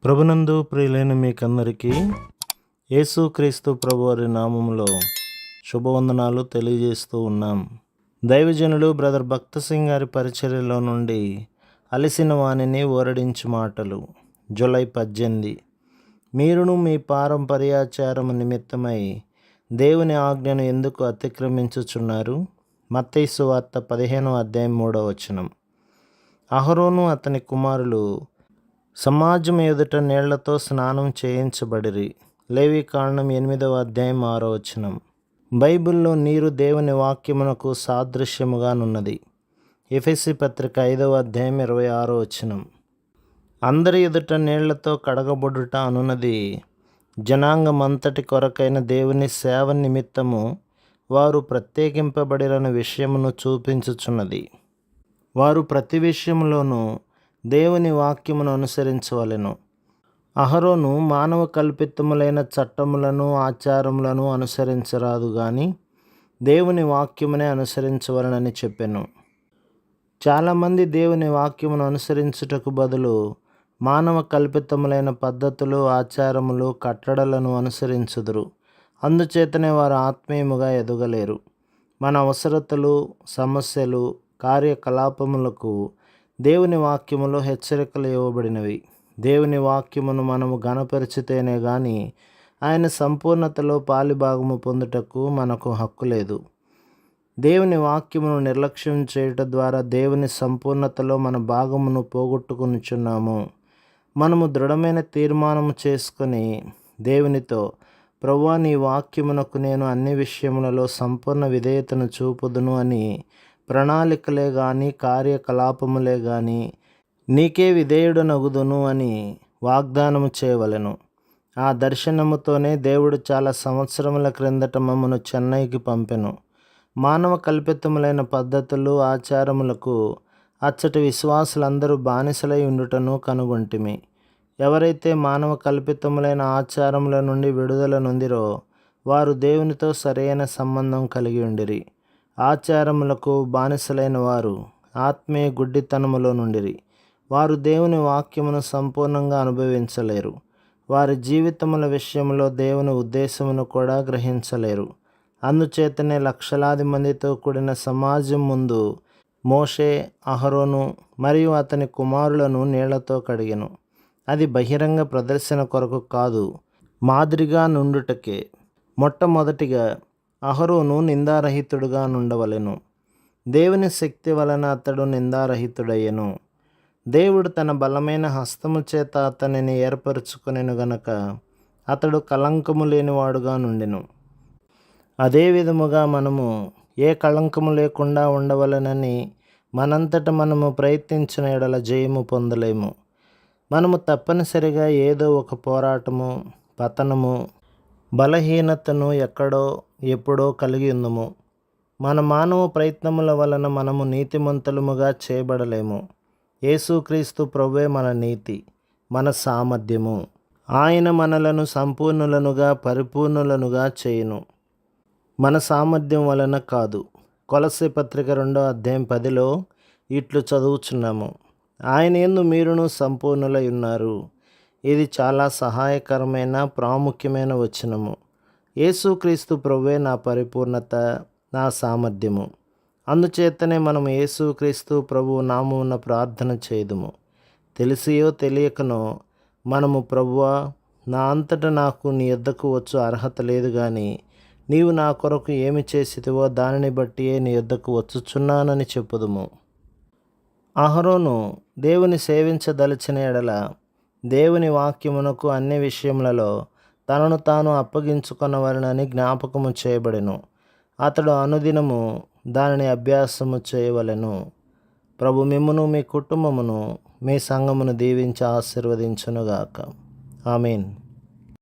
ప్రభునందు ప్రియులైన మీకందరికీ యేసుక్రీస్తు ప్రభువారి నామములో శుభవందనాలు తెలియజేస్తూ ఉన్నాం. దైవజనులు బ్రదర్ భక్త సింగ్ గారి పరిచర్యలో నుండి అలిసిన వాణిని ఓరడించు మాటలు. జూలై 18. మీరును మీ పారంపర్యాచారము నిమిత్తమై దేవుని ఆజ్ఞను ఎందుకు అతిక్రమించుచున్నారు? మత్తయి సువార్త 15:3. అహరోను అతని కుమారులు సమాజం ఎదుట నీళ్లతో స్నానం చేయించబడిరి. లేవికాండం 8:6. బైబిల్లో నీరు దేవుని వాక్యమునకు సాదృశ్యముగానున్నది. ఎఫెసీ పత్రిక 5:26. అందరి ఎదుట నీళ్లతో కడగబడుట అనున్నది జనాంగమంతటి కొరకైన దేవుని సేవ నిమిత్తము వారు ప్రత్యేకింపబడిన విషయమును చూపించుచున్నది. వారు ప్రతి విషయంలోనూ దేవుని వాక్యమును అనుసరించవలెను. అహరోను మానవ కల్పితములైన చట్టములను ఆచారములను అనుసరించరాదు గాని దేవుని వాక్యమునే అనుసరించవలనని చెప్పెను. చాలామంది దేవుని వాక్యమును అనుసరించుటకు బదులు మానవ కల్పితములైన పద్ధతులు, ఆచారములు, కట్టడలను అనుసరించుదురు. అందుచేతనే వారు ఆత్మీయముగా ఎదగలేరు. మన అవసరతలు, సమస్యలు, కార్యకలాపములకు దేవుని వాక్యములో హెచ్చరికలు ఇవ్వబడినవి. దేవుని వాక్యమును మనము ఘనపరిచితేనే గాని ఆయన సంపూర్ణతలో పాలిభాగము పొందుటకు మనకు హక్కు లేదు. దేవుని వాక్యమును నిర్లక్ష్యం చేయుట ద్వారా దేవుని సంపూర్ణతలో మన భాగమును పోగొట్టుకొనుచున్నాము. మనము దృఢమైన తీర్మానము చేసుకొని దేవునితో, ప్రభువా, నీ వాక్యమునకు నేను అన్ని విషయములలో సంపూర్ణ విధేయతను చూపుదును అని ప్రణాళికలే గాని కార్యకలాపములే గాని నీకే విధేయుడనగుదును అని వాగ్దానము చేయవలెను. ఆ దర్శనముతోనే దేవుడు చాలా సంవత్సరముల క్రిందట మమ్మను చెన్నైకి పంపెను. మానవ కల్పితములైన పద్ధతులు, ఆచారములకు అచ్చటి విశ్వాసులందరూ బానిసలై ఉండుటను కనుగొంటిమి. ఎవరైతే మానవ కల్పితములైన ఆచారముల నుండి విడుదల నొందిరో వారు దేవునితో సరైన సంబంధం కలిగి ఉండిరి. ఆచారములకు బానిసలైన వారు ఆత్మీయ గుడ్డితనములో నుండిరి. వారు దేవుని వాక్యమును సంపూర్ణంగా అనుభవించలేరు. వారి జీవితముల విషయంలో దేవుని ఉద్దేశమును కూడా గ్రహించలేరు. అందుచేతనే లక్షలాది మందితో కూడిన సమాజం ముందు మోషే, అహరోను మరియు అతని కుమారులను నీళ్లతో కడిగెను. అది బహిరంగ ప్రదర్శన కొరకు కాదు, మాదిరిగా నుండుటకే. మొట్టమొదటిగా అహరోను నిందారహితుడుగా నుండవలెను. దేవుని శక్తి వలన అతడు నిందారహితుడయ్యెను. దేవుడు తన బలమైన హస్తము చేత అతనిని ఏర్పరచుకొనెను గనక అతడు కళంకము లేనివాడుగా నుండెను. అదే విధముగా మనము ఏ కళంకము లేకుండా ఉండవలెనని మనంతట మనము ప్రయత్నించిన ఎడల జయము పొందలేము. మనము తప్పనిసరిగా ఏదో ఒక పోరాటము, పతనము, బలహీనతను ఎక్కడో ఎప్పుడో కలిగి ఉందము. మన మానవ ప్రయత్నముల వలన మనము నీతిమంతులముగా చేయబడలేము. యేసుక్రీస్తు ప్రభువే మన నీతి, మన సామర్థ్యము. ఆయన మనలను సంపూర్ణులనుగా, పరిపూర్ణులనుగా చేయును, మన సామర్థ్యం వలన కాదు. కొలస్సీ పత్రిక 2:10 ఇట్లు చదువుచున్నాము, ఆయన యందు మీరును సంపూర్ణులై ఉన్నారు. ఇది చాలా సహాయకరమైన, ప్రాముఖ్యమైన వచనము. యేసుక్రీస్తు ప్రభువే నా పరిపూర్ణత, నా సామర్థ్యము. అందుచేతనే మనము యేసుక్రీస్తు ప్రభువు నామమున ప్రార్థన చేయుదుము. తెలిసియో తెలియకనో మనము, ప్రభువా, నా అంతట నాకు నీ యొద్దకు వచ్చు అర్హత లేదు గాని నీవు నా కొరకు ఏమి చేసితివో దానిని బట్టియే నీ యొద్దకు వచ్చుచున్నానని చెప్పుదుము. అహరోను దేవుని సేవించదలిచిన ఎడల దేవుని వాక్యమునకు అన్ని విషయములలో తనను తాను అప్పగించుకొనవలెనని జ్ఞాపకము చేయబడెను. అతడు అనుదినము దానిని అభ్యాసము చేయవలెను. ప్రభు మిమ్మును, మీ కుటుంబమును, మీ సంఘమును దీవించి ఆశీర్వదించునుగాక. ఆమేన్.